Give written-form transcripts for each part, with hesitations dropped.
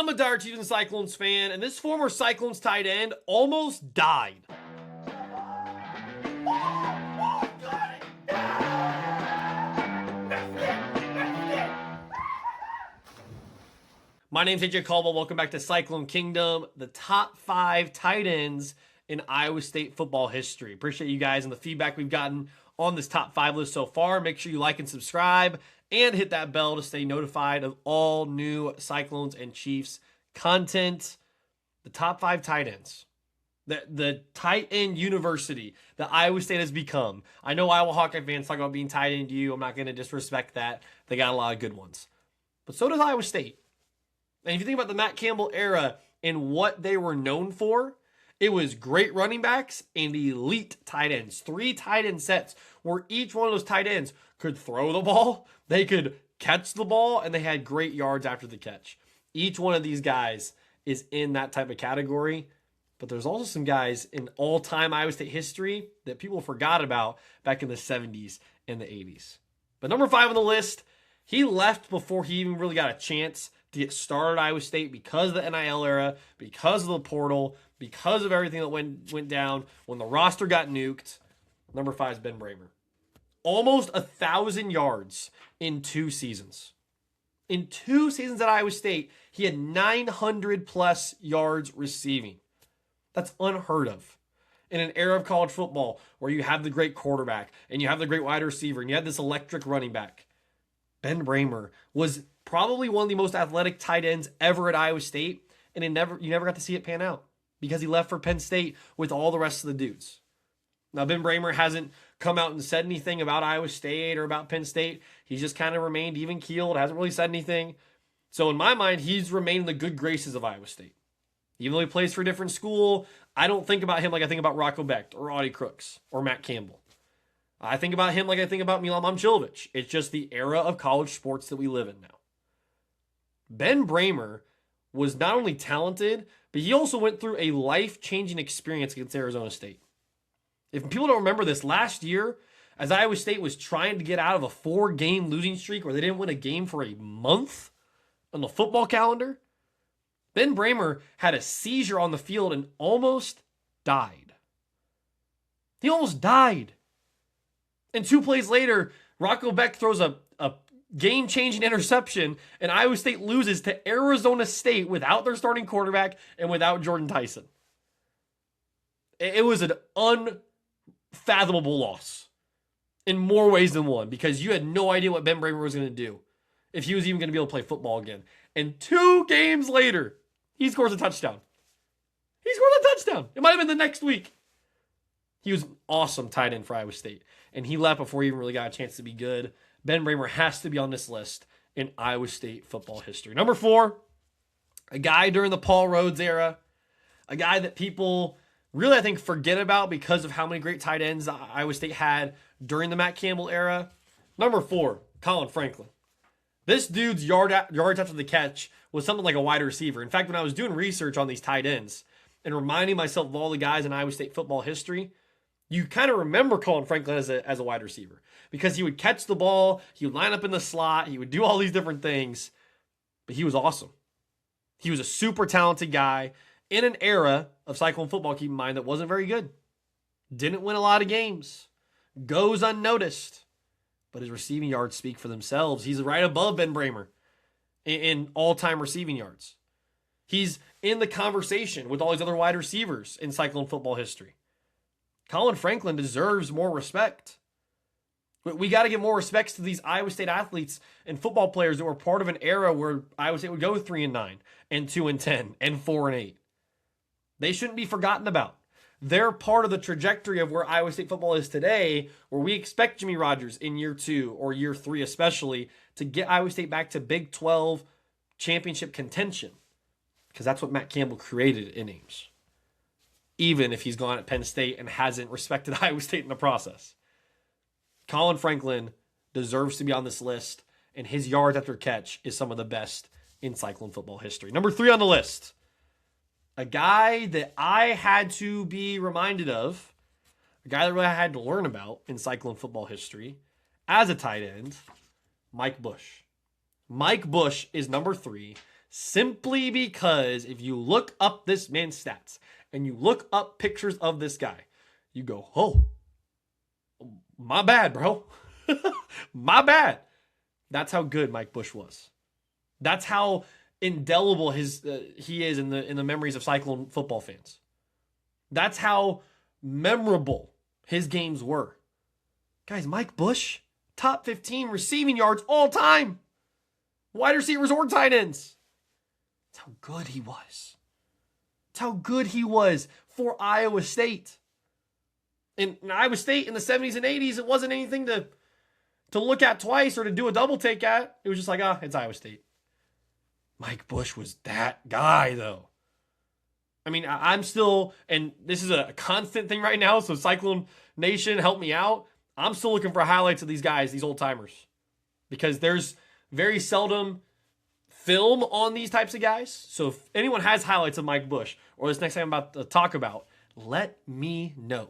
I'm a dire Chiefs and Cyclones fan, and this former Cyclones tight end almost died. My name's AJ Caldwell. Welcome back to Cyclone Kingdom, the top 5 tight ends in Iowa State football history. Appreciate you guys and the feedback we've gotten on this top 5 list so far. Make sure you like and subscribe and hit that bell to stay notified of all new Cyclones and Chiefs content. The top 5 tight ends. The tight end university that Iowa State has become. I know Iowa Hawkeye fans talk about being tight end to you. I'm not going to disrespect that. They got a lot of good ones. But so does Iowa State. And if you think about the Matt Campbell era and what they were known for, it was great running backs and elite tight ends. 3 tight end sets where each one of those tight ends could throw the ball, they could catch the ball, and they had great yards after the catch. Each one of these guys is in that type of category. But there's also some guys in all-time Iowa State history that people forgot about back in the 70s and the 80s. But number 5 on the list, he left before he even really got a chance to get started at Iowa State because of the NIL era, because of the portal, because of everything that went down when the roster got nuked. Number 5 is Ben Bramer. Almost 1,000 yards in 2 seasons. In 2 seasons at Iowa State, he had 900-plus yards receiving. That's unheard of. In an era of college football where you have the great quarterback and you have the great wide receiver and you have this electric running back, Ben Bramer was probably one of the most athletic tight ends ever at Iowa State, and you never got to see it pan out because he left for Penn State with all the rest of the dudes. Now, Ben Bramer hasn't come out and said anything about Iowa State or about Penn State. He's just kind of remained even-keeled, hasn't really said anything. So in my mind, he's remained in the good graces of Iowa State. Even though he plays for a different school, I don't think about him like I think about Rocco Becht or Audie Crooks or Matt Campbell. I think about him like I think about Milan Momcilovic. It's just the era of college sports that we live in now. Ben Bramer was not only talented, but he also went through a life-changing experience against Arizona State. If people don't remember this, last year, as Iowa State was trying to get out of a 4-game losing streak where they didn't win a game for a month on the football calendar, Ben Bramer had a seizure on the field and almost died. He almost died. And 2 plays later, Rocco Becht throws a game-changing interception, and Iowa State loses to Arizona State without their starting quarterback and without Jordan Tyson. It was an unfathomable loss in more ways than one because you had no idea what Ben Bramer was going to do, if he was even going to be able to play football again. And 2 games later, he scores a touchdown. It might have been the next week. He was an awesome tight end for Iowa State, and he left before he even really got a chance to be good. Ben Bramer has to be on this list in Iowa State football history. Number 4, a guy during the Paul Rhodes era, a guy that people really, I think, forget about because of how many great tight ends Iowa State had during the Matt Campbell era. Number 4, Colin Franklin. This dude's yards after the catch was something like a wide receiver. In fact, when I was doing research on these tight ends and reminding myself of all the guys in Iowa State football history, you kind of remember Colin Franklin as a wide receiver because he would catch the ball, he would line up in the slot, he would do all these different things, but he was awesome. He was a super talented guy in an era of Cyclone football, keep in mind, that wasn't very good. Didn't win a lot of games. Goes unnoticed. But his receiving yards speak for themselves. He's right above Ben Bramer in all-time receiving yards. He's in the conversation with all these other wide receivers in Cyclone football history. Colin Franklin deserves more respect. We got to give more respects to these Iowa State athletes and football players that were part of an era where Iowa State would go 3-9 and 2-10 and 4-8. They shouldn't be forgotten about. They're part of the trajectory of where Iowa State football is today, where we expect Jimmy Rogers in year 2 or year 3 especially to get Iowa State back to Big 12 championship contention, because that's what Matt Campbell created in Ames, even if he's gone at Penn State and hasn't respected Iowa State in the process. Colin Franklin deserves to be on this list, and his yards after catch is some of the best in Cyclone football history. Number 3 on the list, a guy that I had to be reminded of, a guy that really I had to learn about in Cyclone football history as a tight end, Mike Bush. Mike Bush is number 3. simply because if you look up this man's stats and you look up pictures of this guy, you go, oh, my bad, bro. My bad. That's how good Mike Bush was. That's how indelible he is in the memories of Cyclone football fans. That's how memorable his games were. Guys, Mike Bush, top 15 receiving yards all time. Wide receivers or tight ends. That's how good he was. That's how good he was for Iowa State. In Iowa State in the 70s and 80s, it wasn't anything to look at twice or to do a double take at. It was just like, it's Iowa State. Mike Bush was that guy, though. I mean, I'm still, and this is a constant thing right now, so Cyclone Nation, help me out. I'm still looking for highlights of these guys, these old timers, because there's very seldom film on these types of guys. So if anyone has highlights of Mike Bush or this next thing I'm about to talk about, let me know.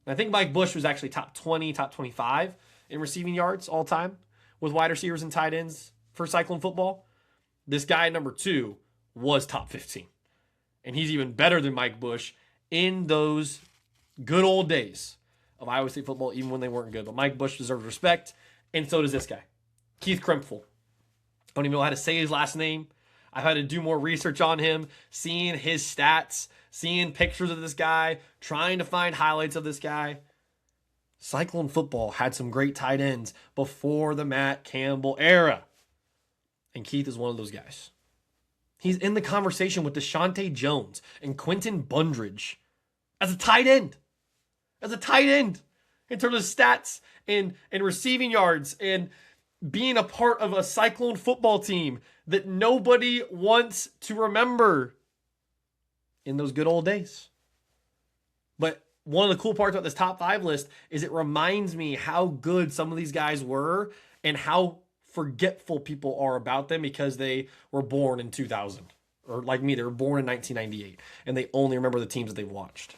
And I think Mike Bush was actually top 20, top 25 in receiving yards all time with wide receivers and tight ends for Cyclone football. This guy, number 2, was top 15. And he's even better than Mike Bush in those good old days of Iowa State football, even when they weren't good. But Mike Bush deserves respect, and so does this guy, Keith Krempfel. I don't even know how to say his last name. I've had to do more research on him, seeing his stats, seeing pictures of this guy, trying to find highlights of this guy. Cyclone football had some great tight ends before the Matt Campbell era. And Keith is one of those guys. He's in the conversation with Deshaunte Jones and Quentin Bundridge as a tight end. As a tight end in terms of stats and receiving yards and being a part of a Cyclone football team that nobody wants to remember in those good old days. But one of the cool parts about this top 5 list is it reminds me how good some of these guys were and how forgetful people are about them because they were born in 2000. Or like me, they were born in 1998. And they only remember the teams that they've watched.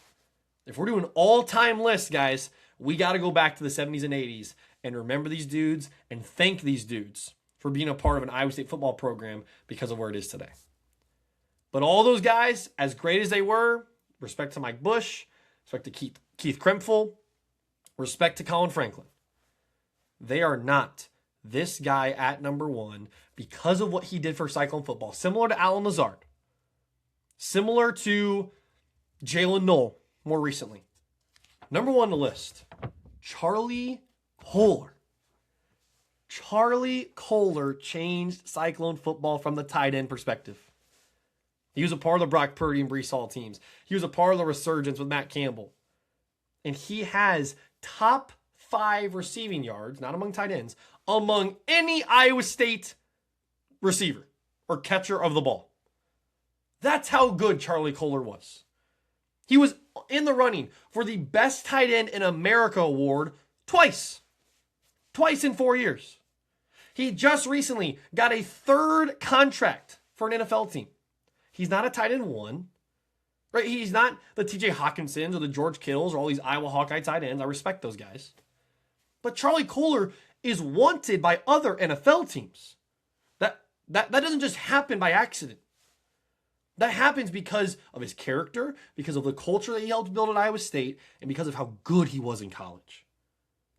If we're doing all-time lists, guys, we got to go back to the 70s and 80s and remember these dudes and thank these dudes for being a part of an Iowa State football program because of where it is today. But all those guys, as great as they were, respect to Mike Bush, respect to Keith Krempfel, respect to Colin Franklin, they are not this guy at number 1 because of what he did for Cyclone football. Similar to Alan Lazard. Similar to Jalen Knoll more recently. Number 1 on the list, Charlie Kolar. Charlie Kolar changed Cyclone football from the tight end perspective. He was a part of the Brock Purdy and Breece Hall teams. He was a part of the resurgence with Matt Campbell. And he has top 5 receiving yards, not among tight ends, among any Iowa State receiver or catcher of the ball. That's how good Charlie Kolar was. He was in the running for the best tight end in America award twice. Twice in 4 years. He just recently got a 3rd contract for an NFL team. He's not a tight end 1. Right? He's not the TJ Hawkinsons or the George Kittles or all these Iowa Hawkeye tight ends. I respect those guys. But Charlie Kolar is wanted by other NFL teams. That doesn't just happen by accident. That happens because of his character, because of the culture that he helped build at Iowa State, and because of how good he was in college.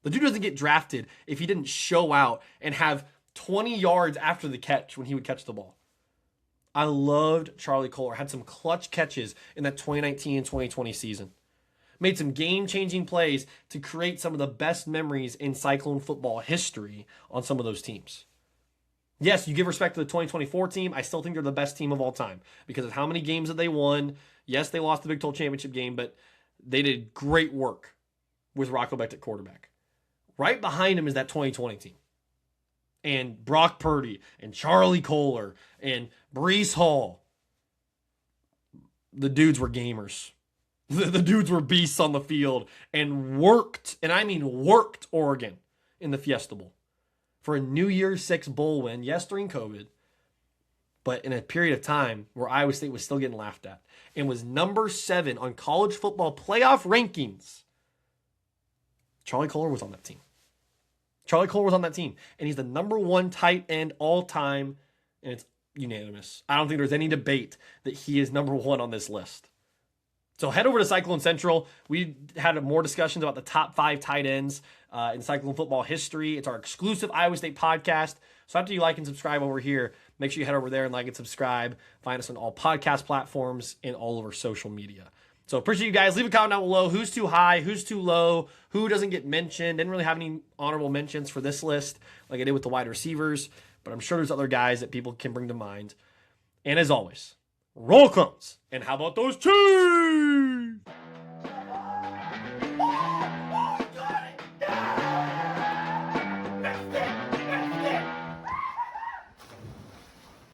The dude doesn't get drafted if he didn't show out and have 20 yards after the catch when he would catch the ball. I loved Charlie Kolar. Had some clutch catches in that 2019 and 2020 season. Made some game-changing plays to create some of the best memories in Cyclone football history on some of those teams. Yes, you give respect to the 2024 team. I still think they're the best team of all time because of how many games that they won. Yes, they lost the Big 12 championship game, but they did great work with Rocco Becht at quarterback. Right behind him is that 2020 team. And Brock Purdy and Charlie Kolar and Breece Hall. The dudes were gamers. The dudes were beasts on the field and worked, and I mean worked Oregon in the Fiesta Bowl for a New Year's Six bowl win. Yes, during COVID, but in a period of time where Iowa State was still getting laughed at and was number 7 on college football playoff rankings. Charlie Kolar was on that team. Charlie Kolar was on that team, and he's the number 1 tight end all time, and it's unanimous. I don't think there's any debate that he is number one on this list. So head over to Cyclone Central. We had more discussions about the top 5 tight ends in Cyclone football history. It's our exclusive Iowa State podcast. So after you like and subscribe over here, make sure you head over there and like and subscribe. Find us on all podcast platforms and all over social media. So appreciate you guys. Leave a comment down below. Who's too high? Who's too low? Who doesn't get mentioned? Didn't really have any honorable mentions for this list like I did with the wide receivers. But I'm sure there's other guys that people can bring to mind. And as always, roll cones. And how about those Chiefs?